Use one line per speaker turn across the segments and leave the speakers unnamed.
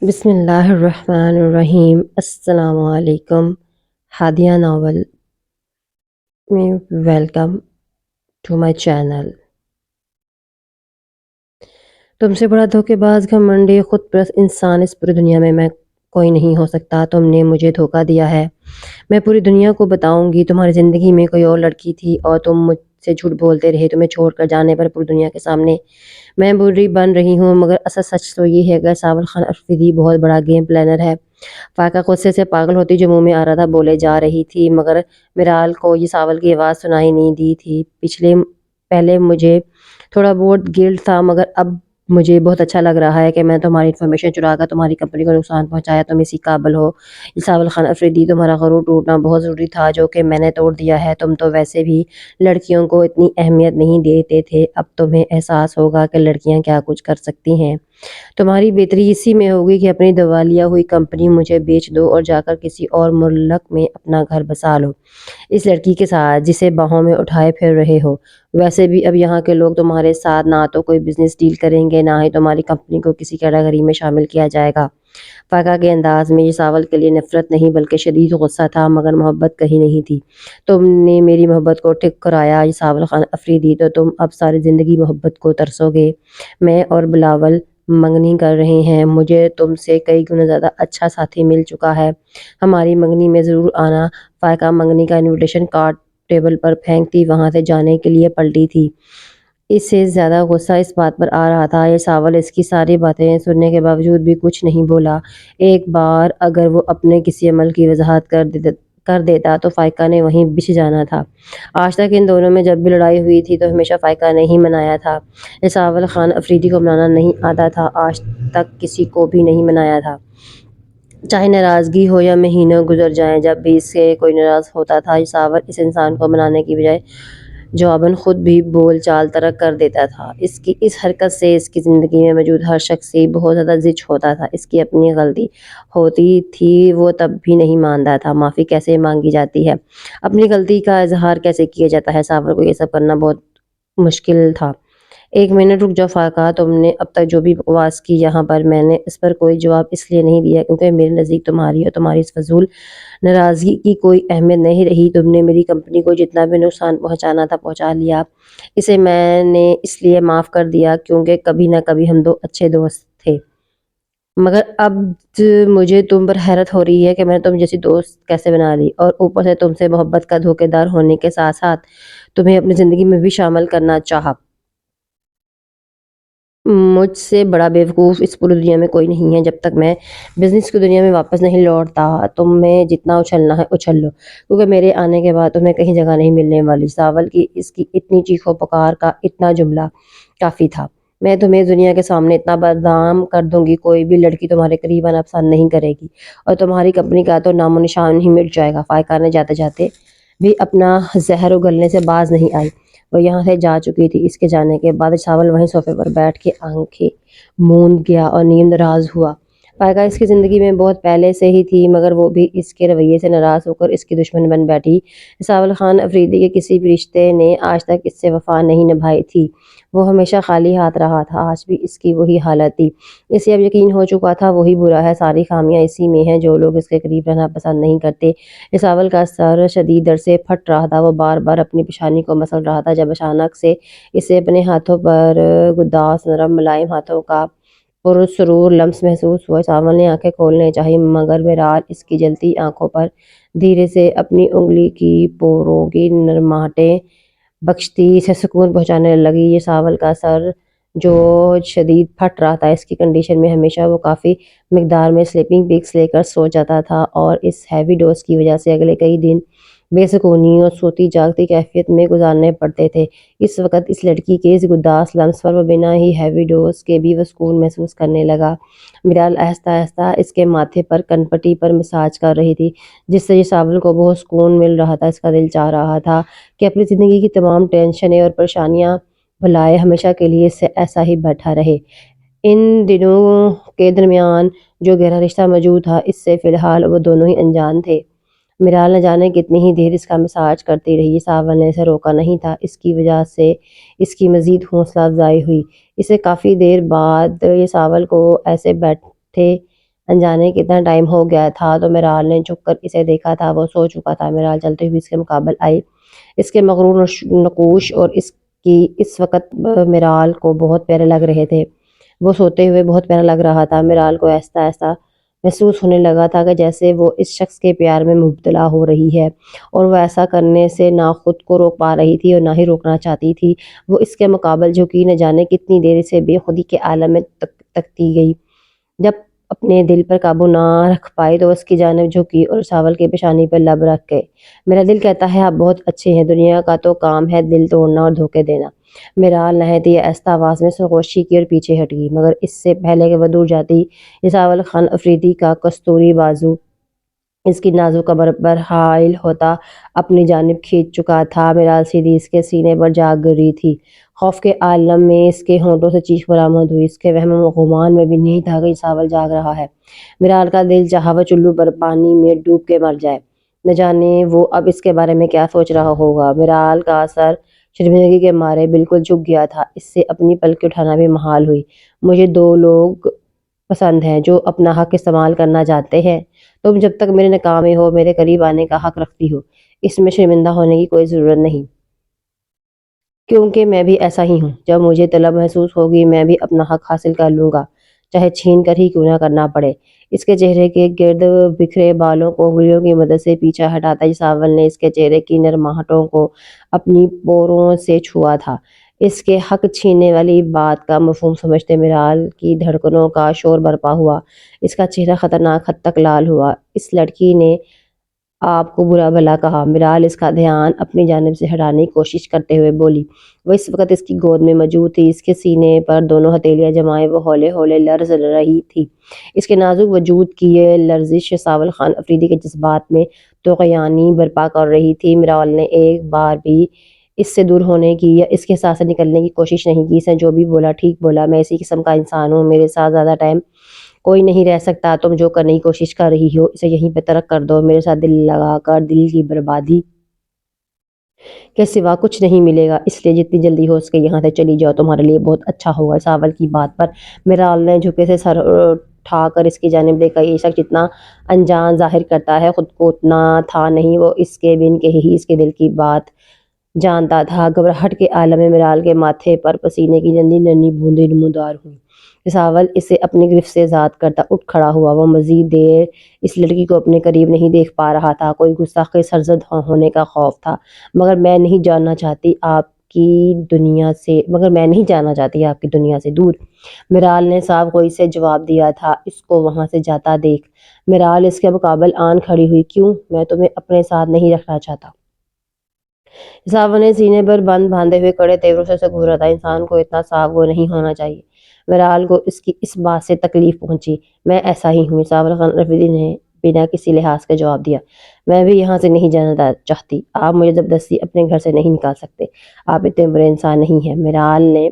بسم اللہ الرحمن الرحیم۔ السلام علیکم۔ ہادیہ ناول میں ویلکم ٹو مائی چینل۔ تم سے بڑا دھوکے باز، گھمنڈی، خود پرست انسان اس پوری دنیا میں کوئی نہیں ہو سکتا۔ تم نے مجھے دھوکا دیا ہے۔ میں پوری دنیا کو بتاؤں گی تمہاری زندگی میں کوئی اور لڑکی تھی اور تم مجھ سے جھوٹ بولتے رہے۔ تمہیں چھوڑ کر جانے پر پوری دنیا کے سامنے میں بری بن رہی ہوں، مگر اصل سچ تو یہ ہے کہ ساول خان افریدی بہت بڑا گیم پلانر ہے۔ فائقہ غصے سے پاگل ہوتی جو منہ میں آ رہا تھا بولے جا رہی تھی، مگر میرال کو یہ ساول کی آواز سنائی نہیں دی تھی۔ پہلے مجھے تھوڑا بہت گلٹ تھا، مگر اب مجھے بہت اچھا لگ رہا ہے کہ میں تمہاری انفارمیشن چرا کر تمہاری کمپنی کو نقصان پہنچایا۔ تم اسی قابل ہو۔ ساول خان افریدی، تمہارا غرور ٹوٹنا بہت ضروری تھا جو کہ میں نے توڑ دیا ہے۔ تم تو ویسے بھی لڑکیوں کو اتنی اہمیت نہیں دیتے تھے، اب تمہیں احساس ہوگا کہ لڑکیاں کیا کچھ کر سکتی ہیں۔ تمہاری بہتری اسی میں ہوگی کہ اپنی دیوالیہ ہوئی کمپنی مجھے بیچ دو اور جا کر کسی اور ملک میں اپنا گھر بسا لو، اس لڑکی کے ساتھ جسے باہوں میں اٹھائے پھر رہے ہو۔ ویسے بھی اب یہاں کے لوگ تمہارے ساتھ نہ تو کوئی بزنس ڈیل کریں گے، نہ ہی تمہاری کمپنی کو کسی کیٹیگری میں شامل کیا جائے گا۔ فائقہ کے انداز میں یہ ساول کے لیے نفرت نہیں بلکہ شدید غصہ تھا، مگر محبت کہیں نہیں تھی۔ تم نے میری محبت کو ٹھکرایا یہ ساول خان افریدی، تو تم اب ساری زندگی محبت کو ترسو گے۔ میں اور بلاول منگنی کر رہے ہیں، مجھے تم سے کئی گنا زیادہ اچھا ساتھی مل چکا ہے، ہماری منگنی میں ضرور آنا۔ فائقہ منگنی کا انویٹیشن کارڈ ٹیبل پر پھینکتی وہاں سے جانے کے لیے پلٹی تھی۔ اس سے زیادہ غصہ اس بات پر آ رہا تھا یہ ساول اس کی ساری باتیں سننے کے باوجود بھی کچھ نہیں بولا۔ ایک بار اگر وہ اپنے کسی عمل کی وضاحت کر دیتا تو فائقہ نے وہیں بچ جانا تھا۔ آج تک ان دونوں میں جب بھی لڑائی ہوئی تھی تو ہمیشہ فائقہ نے ہی منایا تھا۔ یہ ساول خان افریدی کو منانا نہیں آتا تھا، آج تک کسی کو بھی نہیں منایا تھا۔ چاہے ناراضگی ہو یا مہینوں گزر جائیں، جب بھی اس سے کوئی ناراض ہوتا تھا یہ ساول اس انسان کو منانے کی بجائے جواباً خود بھی بول چال ترک کر دیتا تھا۔ اس کی اس حرکت سے اس کی زندگی میں موجود ہر شخص سے بہت زیادہ زچ ہوتا تھا۔ اس کی اپنی غلطی ہوتی تھی وہ تب بھی نہیں مانتا تھا۔ معافی کیسے مانگی جاتی ہے، اپنی غلطی کا اظہار کیسے کیا جاتا ہے، ساول کو یہ سب کرنا بہت مشکل تھا۔ ایک منٹ رک جاؤ فائقہ، تم نے اب تک جو بھی بکواس کی یہاں پر، میں نے اس پر کوئی جواب اس لیے نہیں دیا کیونکہ میرے نزدیک تمہاری اور تمہاری اس فضول ناراضگی کی کوئی اہمیت نہیں رہی۔ تم نے میری کمپنی کو جتنا بھی نقصان پہنچانا تھا پہنچا لیا، اسے میں نے اس لیے معاف کر دیا کیونکہ کبھی نہ کبھی ہم دو اچھے دوست تھے، مگر اب مجھے تم پر حیرت ہو رہی ہے کہ میں نے تم جیسی دوست کیسے بنا لی، اور اوپر سے تم سے محبت کا دھوکے دار ہونے کے ساتھ ساتھ تمہیں اپنی زندگی میں بھی شامل کرنا چاہا۔ مجھ سے بڑا بیوقوف اس پوری دنیا میں کوئی نہیں ہے۔ جب تک میں بزنس کی دنیا میں واپس نہیں لوٹتا تم میں جتنا اچھلنا ہے اچھل لو، کیونکہ میرے آنے کے بعد تمہیں کہیں جگہ نہیں ملنے والی۔ ساول کی اس کی اتنی چیخو پکار کا اتنا جملہ کافی تھا۔ میں تمہیں دنیا کے سامنے اتنا بدنام کر دوں گی، کوئی بھی لڑکی تمہارے قریب آنا پسند نہیں کرے گی اور تمہاری کمپنی کا تو نام و نشان ہی مٹ جائے گا۔ فائقہ نے جاتے جاتے بھی اپنا زہر اگلنے سے باز نہیں آئی۔ وہ یہاں سے جا چکی تھی۔ اس کے جانے کے بعد ساول وہیں صوفے پر بیٹھ کے آنکھیں موند گیا اور نیند راز ہوا۔ فائقہ اس کی زندگی میں بہت پہلے سے ہی تھی، مگر وہ بھی اس کے رویے سے ناراض ہو کر اس کی دشمن بن بیٹھی۔ ساول خان افریدی کے کسی بھی رشتے نے آج تک اس سے وفا نہیں نبھائی تھی، وہ ہمیشہ خالی ہاتھ رہا تھا۔ آج بھی اس کی وہی حالت تھی۔ اسے اب یقین ہو چکا تھا وہی برا ہے، ساری خامیاں اسی میں ہیں۔ جو لوگ اس کے قریب رہنا پسند نہیں کرتے۔ ساول کا سر شدید درد سے پھٹ رہا تھا، وہ بار بار اپنی پیشانی کو مسل رہا تھا جب اچانک سے اسے اپنے ہاتھوں پر گداز نرم ملائم ہاتھوں کا پرسرور لمس محسوس ہوا۔ ساول نے آنکھیں کھولنے چاہی، مگر میرال اس کی جلتی آنکھوں پر دھیرے سے اپنی انگلی کی پوروں کی نرماہٹیں بخشتی اسے سکون پہنچانے لگی۔ یہ ساول کا سر جو شدید پھٹ رہا تھا، اس کی کنڈیشن میں ہمیشہ وہ کافی مقدار میں سلیپنگ پکس لے کر سو جاتا تھا اور اس ہیوی ڈوز کی وجہ سے اگلے کئی دن بے سکونی اور سوتی جاگتی کیفیت میں گزارنے پڑتے تھے۔ اس وقت اس لڑکی کے اس گداز لمس پر وہ بنا ہی ہیوی ڈوز کے بھی وہ سکون محسوس کرنے لگا۔ میرال آہستہ آہستہ اس کے ماتھے پر کنپٹی پر مساج کر رہی تھی، جس سے یہ ساول کو بہت سکون مل رہا تھا۔ اس کا دل چاہ رہا تھا کہ اپنی زندگی کی تمام ٹینشنیں اور پریشانیاں بھلائے ہمیشہ کے لیے اس سے ایسا ہی بیٹھا رہے۔ ان دونوں کے درمیان جو گہرا رشتہ موجود تھا، اس سے فی الحال وہ دونوں ہی انجان تھے۔ میرال نہ جانے کتنی ہی دیر اس کا مساج کرتی رہی، ساول نے اسے روکا نہیں تھا۔ اس کی وجہ سے اس کی مزید حوصلہ افزائی ہوئی۔ اسے کافی دیر بعد یہ ساول کو ایسے بیٹھے انجانے کتنا ٹائم ہو گیا تھا تو میرال نے جھک کر اسے دیکھا تھا۔ وہ سو چکا تھا۔ میرال چلتے ہوئے اس کے مقابل آئی۔ اس کے مغرور نقوش اور اس وقت میرال کو بہت پیارے لگ رہے تھے۔ وہ سوتے ہوئے بہت پیارا لگ رہا تھا۔ میرال کو ایسا ایسا محسوس ہونے لگا تھا کہ جیسے وہ اس شخص کے پیار میں مبتلا ہو رہی ہے، اور وہ ایسا کرنے سے نہ خود کو روک پا رہی تھی اور نہ ہی روکنا چاہتی تھی۔ وہ اس کے مقابل جھکی، نہ جانے کتنی دیر سے بے خودی کے عالم میں تکتی گئی۔ جب اپنے دل پر قابو نہ رکھ پائی تو اس کی جانب جھکی اور ساول کی پیشانی پر لب رکھ کے، میرا دل کہتا ہے آپ بہت اچھے ہیں، دنیا کا تو کام ہے دل توڑنا اور دھوکے دینا۔ میرال نہایت ہی آہستہ آواز میں سرگوشی کی اور پیچھے ہٹ گئی، مگر اس سے پہلے کہ وہ دور جاتی، ساول خان افریدی کا کستوری بازو اس کی نازک کمر پر حائل ہوتا اپنی جانب کھینچ چکا تھا۔ میرال سیدھی اس کے سینے پر جا گری تھی۔ خوف کے عالم میں اس کے ہونٹوں سے چیخ برآمد ہوئی۔ اس کے وہم و گمان میں بھی نہیں تھا کہ ساول جاگ رہا ہے۔ میرال کا دل چاہا وہ چلو پر پانی میں ڈوب کے مر جائے۔ نہ جانے وہ اب اس کے بارے میں کیا سوچ رہا ہوگا۔ میرال کا سر شرمندگی کے مارے بالکل جھک گیا تھا۔ اس سے اپنی پلکیں اٹھانا بھی محال ہوئی۔ مجھے دو لوگ پسند ہیں جو اپنا حق استعمال کرنا چاہتے ہیں۔ تم جب تک میرے ناکامی ہو میرے قریب آنے کا حق رکھتی ہو۔ اس میں شرمندہ ہونے کی کوئی ضرورت نہیں، کیونکہ میں بھی ایسا ہی ہوں۔ جب مجھے طلب محسوس ہوگی میں بھی اپنا حق حاصل کر لوں گا، چاہے چھین کر ہی کیوں نہ کرنا پڑے۔ اس کے چہرے کے گرد بکھرے بالوں کو انگلیوں کی مدد سے پیچھا ہٹاتا ساول نے اس کے چہرے کی نرماہٹوں کو اپنی پوروں سے چھوا تھا۔ اس کے حق چھیننے والی بات کا مفہوم سمجھتے میرال کی دھڑکنوں کا شور برپا ہوا۔ اس کا چہرہ خطرناک حد تک لال ہوا۔ اس لڑکی نے آپ کو برا بھلا کہا۔ میرال اس کا دھیان اپنی جانب سے ہٹانے کی کوشش کرتے ہوئے بولی۔ وہ اس وقت اس کی گود میں موجود تھی۔ اس کے سینے پر دونوں ہتھیلیاں جمائے وہ ہولے ہولے لرز رہی تھی۔ اس کے نازک وجود کی یہ لرزش ساول خان افریدی کے جذبات میں طغیانی برپا کر رہی تھی۔ میرال نے ایک بار بھی اس سے دور ہونے کی یا اس کے ساتھ سے نکلنے کی کوشش نہیں کی۔ اس نے جو بھی بولا ٹھیک بولا، میں اسی قسم کا انسان ہوں، میرے ساتھ زیادہ ٹائم کوئی نہیں رہ سکتا۔ تم جو کرنے کی کوشش کر رہی ہو اسے یہیں پہ ترک کر دو۔ میرے ساتھ دل لگا کر دل کی بربادی کے سوا کچھ نہیں ملے گا، اس لیے جتنی جلدی ہو سکے یہاں سے چلی جاؤ، تمہارے لیے بہت اچھا ہوگا۔ ساول کی بات پر میرال نے جھکے سے سر اٹھا کر اس کی جانب دیکھا۔ یہ شخص جتنا انجان ظاہر کرتا ہے خود کو اتنا تھا نہیں۔ وہ اس کے بن کہے ہی اس کے دل کی بات جانتا تھا۔ گھبراہٹ کے عالم میں میرال کے ماتھے پر پسینے کی ننھی ننھی بوندیں نمودار ہوئیں۔ ساول اسے اپنی گرفت سے آزاد کرتا اٹھ کھڑا ہوا۔ وہ مزید دیر اس لڑکی کو اپنے قریب نہیں دیکھ پا رہا تھا۔ کوئی گستاخی سرزد ہونے کا خوف تھا۔ مگر میں نہیں جانا چاہتی آپ کی دنیا سے دور، میرال نے صاف گوئی سے جواب دیا تھا۔ اس کو وہاں سے جاتا دیکھ۔ میرال اس کے مقابل آن کھڑی ہوئی۔ کیوں؟ میں تمہیں اپنے ساتھ نہیں رکھنا چاہتا۔ ساول نے سینے پر بند باندھے ہوئے کڑے تیوروں سے گھورا تھا۔ انسان کو اتنا صاف گو نہیں ہونا چاہیے۔ میرال کو اس کی اس بات سے تکلیف پہنچی۔ میں ایسا ہی ہوں، ساول خان افریدی نے بنا کسی لحاظ کے جواب دیا۔ میں بھی یہاں سے نہیں جانا چاہتی۔ آپ مجھے زبردستی اپنے گھر سے نہیں نکال سکتے۔ آپ اتنے برے انسان نہیں ہیں، میرال نے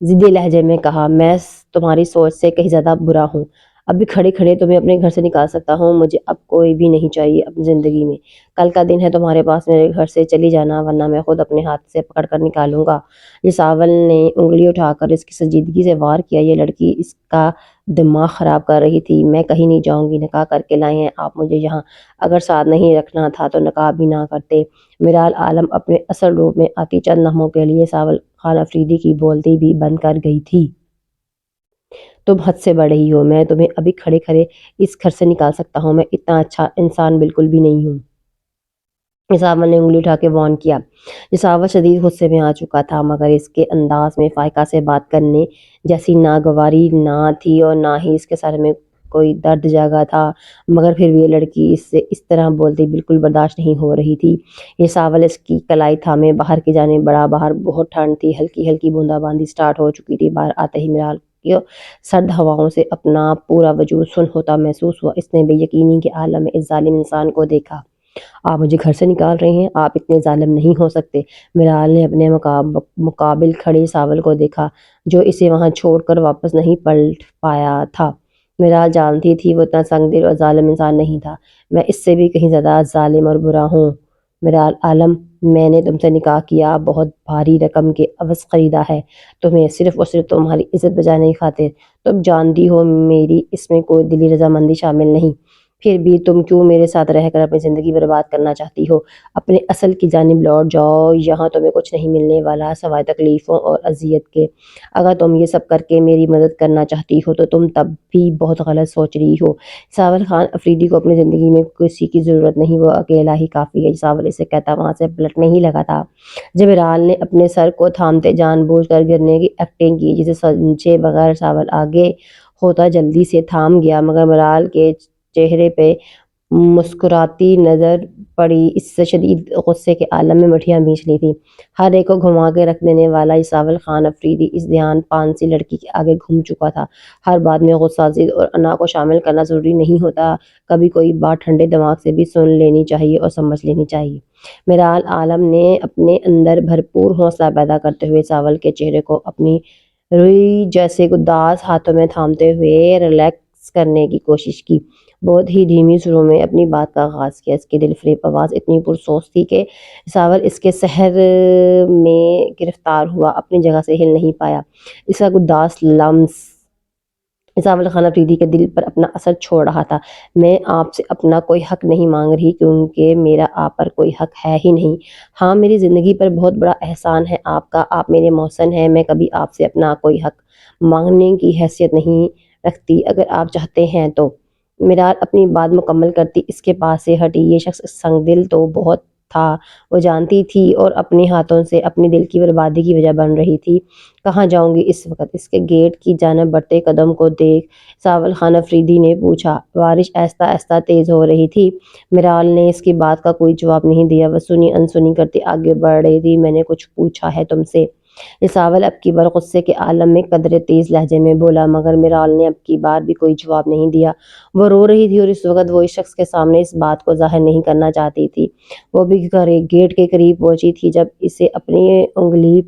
ضدی لہجے میں کہا۔ میں تمہاری سوچ سے کہیں زیادہ برا ہوں۔ ابھی کھڑے کھڑے تمہیں اپنے گھر سے نکال سکتا ہوں۔ مجھے اب کوئی بھی نہیں چاہیے اپنی زندگی میں۔ کل کا دن ہے تمہارے پاس میرے گھر سے چلی جانا، ورنہ میں خود اپنے ہاتھ سے پکڑ کر نکالوں گا۔ ساول نے انگلی اٹھا کر اس کی سنجیدگی سے وار کیا۔ یہ لڑکی اس کا دماغ خراب کر رہی تھی۔ میں کہیں نہیں جاؤں گی، نکاح کر کے لائے ہیں آپ مجھے یہاں، اگر ساتھ نہیں رکھنا تھا تو نکاح بھی نہ کرتے۔ میرال عالم اپنے اصل روپ میں آتی چند لمحوں کے لیے ساول خان افریدی کی بولتی بھی بند کر گئی تھی۔ تم حد سے بڑھ رہی ہو۔ میں تمہیں ابھی کھڑے کھڑے اس گھر سے نکال سکتا ہوں۔ میں اتنا اچھا انسان بالکل بھی نہیں ہوں۔ ساول نے انگلی اٹھا کے وارن کیا۔ ساول شدید غصے میں آ چکا تھا، مگر اس کے انداز میں فائقہ سے بات کرنے جیسی ناگواری نہ تھی اور نہ ہی اس کے سر میں کوئی درد جاگا تھا۔ مگر پھر بھی یہ لڑکی اس سے اس طرح بولتی بالکل برداشت نہیں ہو رہی تھی۔ یہ ساول اس کی کلائی تھامے باہر کی جانب بڑھا۔ باہر بہت ٹھنڈ تھی، ہلکی ہلکی بوندا باندی سٹارٹ ہو چکی تھی۔ باہر آتے ہی میرال کو سرد ہواؤں سے اپنا پورا وجود سن ہوتا محسوس ہوا۔ اس نے بے یقینی کے عالم میں اس ظالم انسان کو دیکھا۔ آپ مجھے گھر سے نکال رہے ہیں؟ آپ اتنے ظالم نہیں ہو سکتے۔ میرال نے اپنے مقابل کھڑے ساول کو دیکھا، جو اسے وہاں چھوڑ کر واپس نہیں پلٹ پایا تھا۔ میرال جانتی تھی وہ اتنا سنگ دل اور ظالم انسان نہیں تھا۔ میں اس سے بھی کہیں زیادہ ظالم اور برا ہوں۔ میرال عالم میں نے تم سے نکاح کیا، بہت بھاری رقم کے عوض خریدا ہے تمہیں، صرف اور صرف تمہاری عزت بچانے کی خاطر۔ تم جانتی ہو میری اس میں کوئی دلی رضامندی شامل نہیں، پھر بھی تم کیوں میرے ساتھ رہ کر اپنی زندگی برباد کرنا چاہتی ہو؟ اپنے اصل کی جانب لوٹ جاؤ، یہاں تمہیں کچھ نہیں ملنے والا سوائے تکلیفوں اور اذیت کے۔ اگر تم یہ سب کر کے میری مدد کرنا چاہتی ہو تو تم تب بھی بہت غلط سوچ رہی ہو۔ ساول خان افریدی کو اپنی زندگی میں کسی کی ضرورت نہیں، وہ اکیلا ہی کافی ہے۔ ساول اسے کہتا وہاں سے پلٹنے ہی لگا تھا، جبرائیل نے اپنے سر کو تھامتے جان بوجھ کر گرنے کی ایکٹنگ کی، جسے سمجھے بغیر ساول آگے ہوتا جلدی سے تھام گیا، مگر جبرائیل کے چہرے پہ مسکراتی نظر پڑی، اس سے شدید غصے کے عالم میں مٹھیاں بھینچ لی تھی۔ ہر ایک کو گھما کے رکھ دینے والا یہ ساول خان افریدی اس دھیان پانسی لڑکی کے آگے گھوم چکا تھا۔ ہر بات میں غصہ، ضد اور انا کو شامل کرنا ضروری نہیں ہوتا، کبھی کوئی بات ٹھنڈے دماغ سے بھی سن لینی چاہیے اور سمجھ لینی چاہیے۔ میرال عالم نے اپنے اندر بھرپور حوصلہ پیدا کرتے ہوئے ساول کے چہرے کو اپنی روئی جیسے گداز ہاتھوں میں تھامتے ہوئے ریلیکس کرنے کی کوشش کی۔ بہت ہی دھیمی سروں میں اپنی بات کا آغاز کیا۔ اس کی دل فریب آواز اتنی پرسوز تھی کہ ساول اس کے سحر میں گرفتار ہوا، اپنی جگہ سے ہل نہیں پایا۔ اس کا گداز لمس ساول خان افریدی کے دل پر اپنا اثر چھوڑ رہا تھا۔ میں آپ سے اپنا کوئی حق نہیں مانگ رہی، کیونکہ میرا آپ پر کوئی حق ہے ہی نہیں۔ ہاں، میری زندگی پر بہت بڑا احسان ہے آپ کا، آپ میرے محسن ہیں، میں کبھی آپ سے اپنا کوئی حق مانگنے کی حیثیت نہیں رکھتی، اگر آپ چاہتے ہیں تو۔ میرال اپنی بات مکمل کرتی اس کے پاس سے ہٹی۔ یہ شخص سنگ دل تو بہت تھا، وہ جانتی تھی، اور اپنے ہاتھوں سے اپنی دل کی بربادی کی وجہ بن رہی تھی۔ کہاں جاؤں گی اس وقت؟ اس کے گیٹ کی جانب بڑھتے قدم کو دیکھ ساول خان افریدی نے پوچھا۔ بارش آہستہ آہستہ تیز ہو رہی تھی۔ میرال نے اس کی بات کا کوئی جواب نہیں دیا، وہ سنی انسنی کرتی آگے بڑھ رہی تھی۔ میں نے کچھ پوچھا ہے تم سے؟ یہ ساول اب کی بار غصے کے عالم میں قدرے تیز لہجے میں بولا، مگر میرال نے اب کی بار بھی کوئی جواب نہیں دیا۔ وہ رو رہی تھی اور اس وقت وہ اس شخص کے سامنے اس بات کو ظاہر نہیں کرنا چاہتی تھی۔ وہ بھی گیٹ کے قریب پہنچی تھی جب اسے اپنی انگلی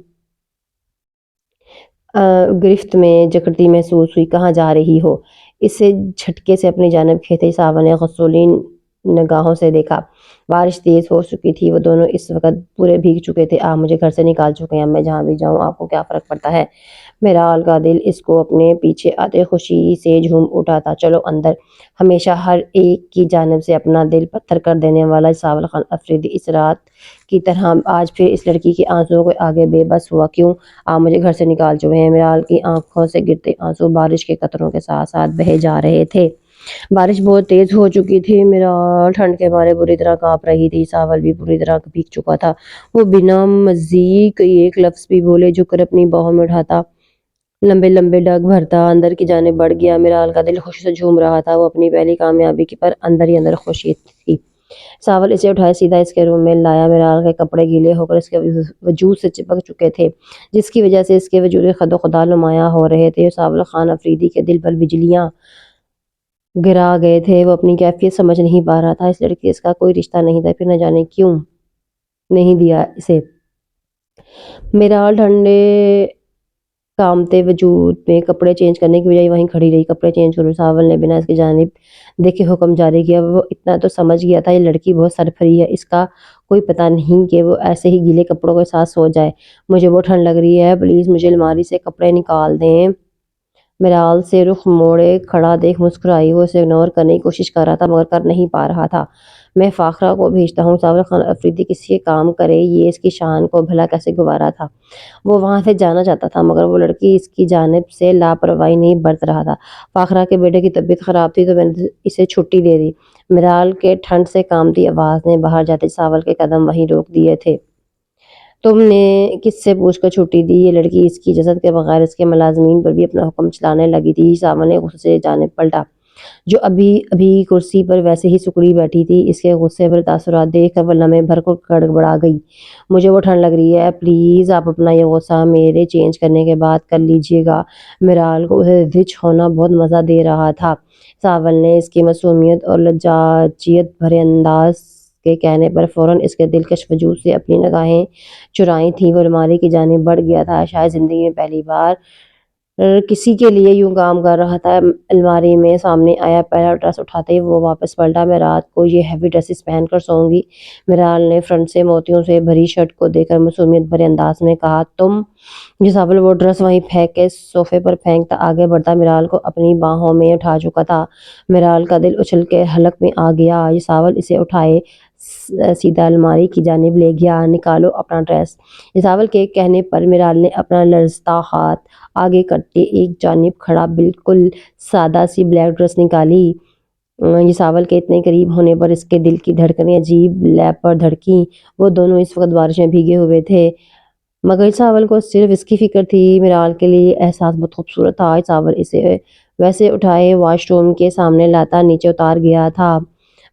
گرفت میں جکڑتی محسوس ہوئی۔ کہاں جا رہی ہو؟ اسے جھٹکے سے اپنی جانب کھینچتے ساول نے غصولین نگاہوں سے دیکھا۔ بارش تیز ہو چکی تھی، وہ دونوں اس وقت پورے بھیگ چکے تھے۔ آپ مجھے گھر سے نکال چکے ہیں، اب میں جہاں بھی جاؤں آپ کو کیا فرق پڑتا ہے؟ میرال کا دل اس کو اپنے پیچھے آتے خوشی سے جھوم اٹھا تھا۔ چلو اندر۔ ہمیشہ ہر ایک کی جانب سے اپنا دل پتھر کر دینے والا ساول خان افریدی اس رات کی طرح آج پھر اس لڑکی کے آنسوؤں کے آگے بے بس ہوا۔ کیوں؟ آپ مجھے گھر سے نکال چکے ہیں۔ میرال کی آنکھوں سے گرتے آنسو بارش کے قطروں کے ساتھ ساتھ بہے جا رہے تھے۔ بارش بہت تیز ہو چکی تھی۔ میرال ٹھنڈ کے مارے بری طرح کانپ رہی تھی، ساول بھی پوری طرح بھیگ چکا تھا۔ وہ بنا مزید کوئی ایک لفظ بھی بولے جھک کر اپنی باہوں میں اٹھاتا، لمبے لمبے ڈگ بھرتا اندر کی جانب بڑھ گیا۔ میرال کا دل خوشی سے جھوم رہا تھا، وہ اپنی پہلی کامیابی پر اندر ہی اندر خوشی تھی۔ ساول اسے اٹھائے سیدھا اس کے روم میں لایا۔ میرال کے کپڑے گیلے ہو کر اس کے وجود سے چپک چکے تھے، جس کی وجہ سے اس کے وجود خد و خدا نمایاں ہو رہے تھے۔ ساول خان افریدی کے دل پر بجلیاں گرا گئے تھے، وہ اپنی کیفیت سمجھ نہیں پا رہا تھا۔ اس لڑکی اس کا کوئی رشتہ نہیں تھا، پھر نہ جانے کیوں نہیں دیا اسے۔ میرال ٹھنڈے کامتے وجود میں کپڑے چینج کرنے کی بجائے وہیں کھڑی رہی۔ کپڑے چینج کرو، ساول نے بنا اس کی جانب دیکھے حکم جاری کیا۔ وہ اتنا تو سمجھ گیا تھا یہ لڑکی بہت سرپھری ہے، اس کا کوئی پتہ نہیں کہ وہ ایسے ہی گیلے کپڑوں کے ساتھ سو جائے۔ مجھے بہت ٹھنڈ لگ رہی ہے، پلیز مجھے الماری سے کپڑے نکال دیں۔ میرال سے رخ موڑے کھڑا دیکھ مسکرائی۔ وہ اسے اگنور کرنے کی کوشش کر رہا تھا مگر کر نہیں پا رہا تھا۔ میں فاخرہ کو بھیجتا ہوں۔ ساول خان افریدی کسی کے کام کرے یہ اس کی شان کو بھلا کیسے گوارا تھا۔ وہ وہاں سے جانا چاہتا تھا مگر وہ لڑکی اس کی جانب سے لاپرواہی نہیں برت رہا تھا۔ فاخرہ کے بیٹے کی طبیعت خراب تھی تو میں نے اسے چھٹی دے دی۔ میرال کے ٹھنڈ سے کانپتی آواز نے باہر جاتے ساول کے قدم وہیں روک دیے تھے۔ تم نے کس سے پوچھ کر چھٹی دی؟ یہ لڑکی اس کی اجازت کے بغیر اس کے ملازمین پر بھی اپنا حکم چلانے لگی تھی۔ ساول نے غصے سے جانب پلٹا، جو ابھی ابھی کرسی پر ویسے ہی سکڑی بیٹھی تھی۔ اس کے غصے پر تاثرات دیکھ کر وہ لمحے بھر کو گڑبڑا گئی۔ مجھے وہ ٹھنڈ لگ رہی ہے، پلیز آپ اپنا یہ غصہ میرے چینج کرنے کے بعد کر لیجیے گا۔ میرال کو اسے رچ ہونا بہت مزہ دے رہا تھا۔ ساول نے اس کی معصومیت اور لجاجیت بھرے انداز کے کہنے پر فوراً اس کے دلکش وجود سے اپنی نگاہیں چرائی تھیں۔ وہ الماری کی جانب بڑھ گیا تھا، شاید زندگی میں پہلی بار کسی کے لیے یوں کام کر رہا تھا۔ الماری میں سامنے آیا، پہلا ڈریس اٹھاتے ہی وہ واپس پلٹا۔ میں رات کو یہ ہیوی ڈریسز پہن کر سوؤں گی، میرال نے فرنٹ سے موتیوں سے بھری شرٹ کو دیکھ کر معصومیت بھرے انداز میں کہا۔ تم؟ جساول وہ ڈریس وہیں پھینک کے صوفے پر پھینکتا آگے بڑھتا، میرال کو اپنی باہوں میں اٹھا چکا تھا۔ میرال کا دل اچھل کے حلق میں آ گیا۔ جساول اسے اٹھائے سیدھا الماری کی جانب لے گیا۔ نکالو اپنا ڈریس۔ جساول کے کہنے پر میرال نے اپنا لرزتا ہاتھ آگے کرتے ایک جانب کھڑا بالکل سادہ سی بلیک ڈریس نکالی۔ جساول کے اتنے قریب ہونے پر اس کے دل کی دھڑکنیں عجیب لیب پر دھڑکیں۔ وہ دونوں اس وقت بارش میں بھیگے ہوئے تھے، مگر جساول کو صرف اس کی فکر تھی۔ میرال کے لیے احساس بہت خوبصورت تھا۔ جساول اسے ویسے اٹھائے واش روم کے سامنے لاتا نیچے اتار گیا تھا۔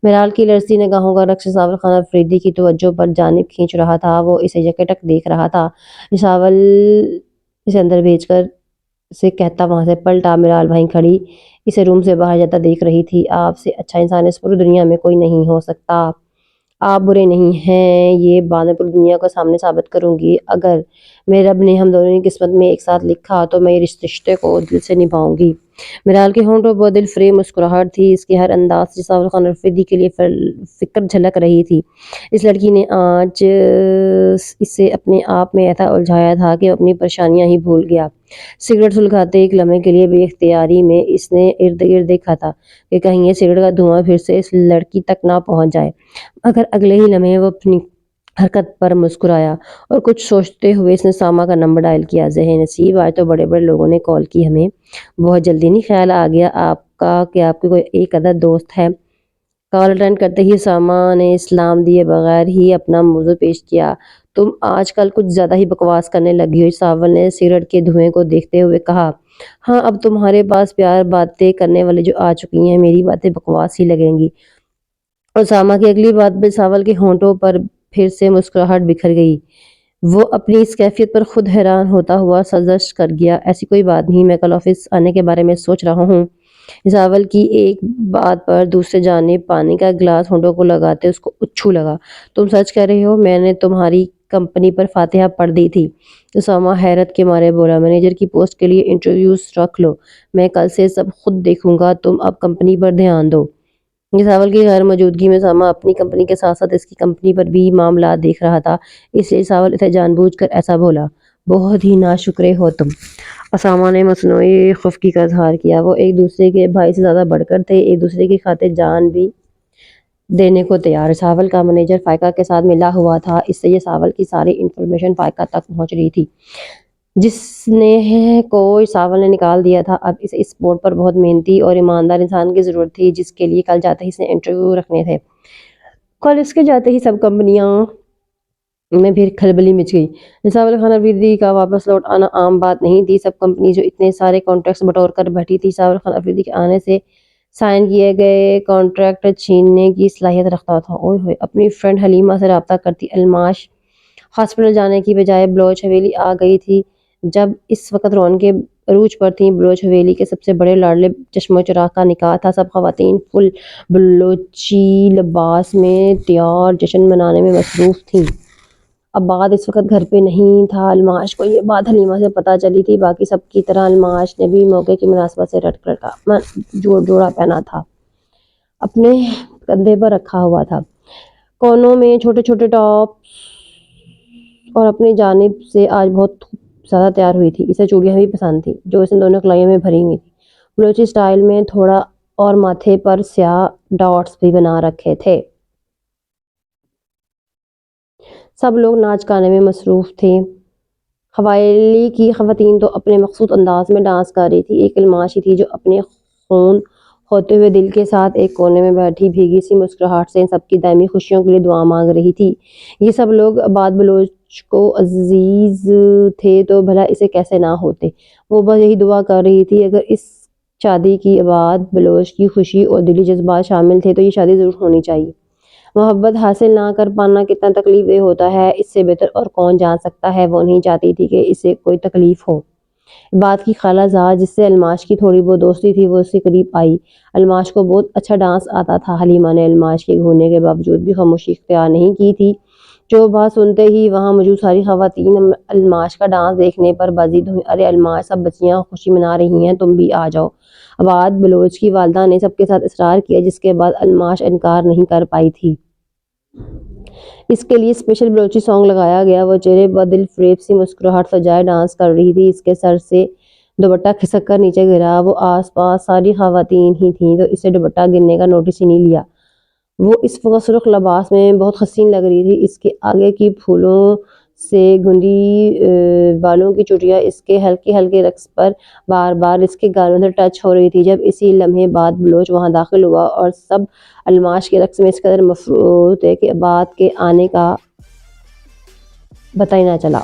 میرال کی لرزتی نگاہوں کا رقص جساول خان افریدی کی توجہ پر جانب کھینچ رہا تھا۔ وہ اسے یکٹک دیکھ رہا تھا۔ جساول اسے اندر بھیج کر سے کہتا وہاں سے پلٹا۔ میرال وہیں کھڑی اسے روم سے باہر جاتا دیکھ رہی تھی۔ آپ سے اچھا انسان اس پوری دنیا میں کوئی نہیں ہو سکتا۔ آپ برے نہیں ہیں، یہ بات میں پوری دنیا کو سامنے ثابت کروں گی۔ اگر میرے رب نے ہم دونوں کی قسمت میں ایک ساتھ لکھا تو میں اس رشتے کو دل سے نبھاؤں گی۔ میرال کے ہونٹوں پر دل فریب مسکراہٹ تھی۔ اس کے ہر انداز سے جساول خان افریدی کے لیے فکر جھلک رہی تھی۔ اس لڑکی نے آج اسے اپنے آپ میں ایسا الجھایا تھا کہ وہ اپنی پریشانیاں ہی بھول گیا۔ سگریٹ سلگاتے ایک لمحے کے لیے بے اختیاری میں اس نے ارد گرد دیکھا تھا کہ کہیں یہ سگریٹ کا دھواں پھر سے اس لڑکی تک نہ پہنچ جائے، مگر اگلے ہی لمحے وہ اپنی حرکت پر مسکرایا اور کچھ سوچتے ہوئے اس نے ساما کا نمبر ڈائل کیا۔ ذہن نصیب، آج تو بڑے بڑے لوگوں نے کال کی، ہمیں بہت جلدی نہیں خیال آ گیا آپ کا کہ آپ کے کوئی ایک ادھر دوست ہے۔ کال اٹینڈ کرتے ہی ساما نے سلام دیے بغیر ہی اپنا موضوع پیش کیا۔ تم آج کل کچھ زیادہ ہی بکواس کرنے لگی ہو، جساول نے سگریٹ کے دھوئیں کو دیکھتے ہوئے کہا۔ ہاں، اب تمہارے پاس پیار باتیں کرنے والے جو آ چکی ہیں، میری باتیں بکواس ہی لگیں گی۔ اور ساما کی اگلی بات پہ جساول کے ہونٹوں پر پھر سے مسکراہٹ بکھر گئی۔ وہ اپنی اس کیفیت پر خود حیران ہوتا ہوا سرزنش کر گیا۔ ایسی کوئی بات نہیں، میں کل آفس آنے کے بارے میں سوچ رہا ہوں۔ جساول کی ایک بات پر دوسری جانب پانی کا گلاس ہونٹوں کو لگاتے اس کو اچھو لگا۔ تم سچ کہہ رہے ہو؟ میں نے تمہاری کمپنی پر فاتحہ پڑھ دی تھی۔ ساما حیرت کے مارے بولا۔ مینیجر کی پوسٹ کے لیے انٹرویوز رکھ لو، میں کل سے سب خود دیکھوں گا، تم اب کمپنی پر دھیان دو۔ جساول کی غیر موجودگی میں ساما اپنی کمپنی کے ساتھ ساتھ اس کی کمپنی پر بھی معاملات دیکھ رہا تھا، اس لیے جساول اسے جان بوجھ کر ایسا بولا۔ بہت ہی ناشکرے ہو تم۔ ساما نے مصنوعی خفگی کا اظہار کیا۔ وہ ایک دوسرے کے بھائی سے زیادہ بڑھ کر تھے، ایک دوسرے کی خاطر جان بھی دینے کو تیار۔ جساول کا مینیجر فائقہ کے ساتھ ملا ہوا تھا، اس سے جساول کی ساری انفارمیشن فائقہ تک پہنچ رہی تھی، جس نے کو جساول نے نکال دیا تھا۔ اب اسے اس بورڈ پر بہت محنتی اور ایماندار انسان کی ضرورت تھی، جس کے لیے کل جاتے ہی اس نے انٹرویو رکھنے تھے۔ کل اس کے جاتے ہی سب کمپنیاں میں پھر کھلبلی مچ گئی۔ جساول خان افریدی کا واپس لوٹ آنا عام بات نہیں تھی۔ سب کمپنی جو اتنے سارے کانٹریکٹس بٹور کر بیٹھی تھی، جساول خان افریدی کے آنے سے سائن کیے گئے کانٹریکٹ چھیننے کی صلاحیت رکھتا تھا۔ اوئے ہوئے، اپنی فرینڈ حلیمہ سے رابطہ کرتی الماش ہاسپٹل جانے کی بجائے بلوچ حویلی آ گئی تھی۔ جب اس وقت رونقیں عروج پر تھیں، بلوچ حویلی کے سب سے بڑے لاڈلے چشم و چراغ کا نکاح تھا۔ سب خواتین فل بلوچی لباس میں تیار جشن منانے میں مصروف تھیں۔ عباد اس وقت گھر پہ نہیں تھا۔ الماش کو یہ بات حلیمہ سے پتہ چلی تھی۔ باقی سب کی طرح الماش نے بھی موقع کی مناسبت سے ریڈ کلر کا جوڑا پہنا تھا، اپنے کندھے پر رکھا ہوا تھا۔ کونوں میں چھوٹے چھوٹے ٹاپس اور اپنی جانب سے آج بہت زیادہ تیار ہوئی تھی۔ اسے چوڑیاں بھی پسند تھیں، جو اسے دونوں کلائیوں میں بھری ہوئی تھی، بلوچی سٹائل میں تھوڑا، اور ماتھے پر سیاہ ڈاٹس بھی بنا رکھے تھے۔ سب لوگ ناچ گانے میں مصروف تھے۔ حویلی کی خواتین تو اپنے مخصوص انداز میں ڈانس کر رہی تھی۔ ایک الماش ہی تھی جو اپنے خون ہوتے ہوئے دل کے ساتھ ایک کونے میں بیٹھی بھیگی سی مسکراہٹ سے ان سب کی دائمی خوشیوں کے لیے دعا مانگ رہی تھی۔ یہ سب لوگ عباد بلوچ کو عزیز تھے تو بھلا اسے کیسے نہ ہوتے۔ وہ بس یہی دعا کر رہی تھی، اگر اس شادی کی عباد بلوچ کی خوشی اور دلی جذبات شامل تھے تو یہ شادی ضرور ہونی چاہیے۔ محبت حاصل نہ کر پانا کتنا تکلیف دہ ہوتا ہے، اس سے بہتر اور کون جان سکتا ہے۔ وہ نہیں چاہتی تھی کہ اسے کوئی تکلیف ہو۔ عباد کی خالہ زاد، جس سے الماش کی تھوڑی بہت دوستی تھی، وہ اس کے قریب آئی۔ الماش کو بہت اچھا ڈانس آتا تھا۔ حلیمہ نے الماش کے گھورنے کے باوجود بھی خاموشی اختیار نہیں کی تھی۔ جو بات سنتے ہی وہاں موجود ساری خواتین الماش کا ڈانس دیکھنے پر بازید ہوئی۔ ارے الماش، سب بچیاں خوشی منا رہی ہیں، تم بھی آ جاؤ۔ عباد بلوچ کی والدہ نے سب کے ساتھ اصرار کیا، جس کے بعد الماش انکار نہیں کر پائی تھی۔ اس کے لیے اسپیشل بلوچی سانگ لگایا گیا۔ وہ چہرے پر دل فریب سی مسکراہٹ سجائے ڈانس کر رہی تھی۔ اس کے سر سے دوپٹہ کھسک کر نیچے گرا۔ وہ آس پاس ساری خواتین ہی تھیں تو اسے دوپٹہ گرنے کا نوٹس ہی نہیں لیا۔ وہ اس وقت سرخ لباس میں بہت حسین لگ رہی تھی۔ اس کے آگے کی پھولوں سے گندی بالوں کی چوٹیاں اس کے ہلکے ہلکے رقص پر بار بار اس کے گانوں سے ٹچ ہو رہی تھی۔ جب اسی لمحے بعد بلوچ وہاں داخل ہوا اور سب الماش کے رقص میں اس قدر مفروط تھے کہ عباد کے آنے کا پتہ ہی نہ چلا۔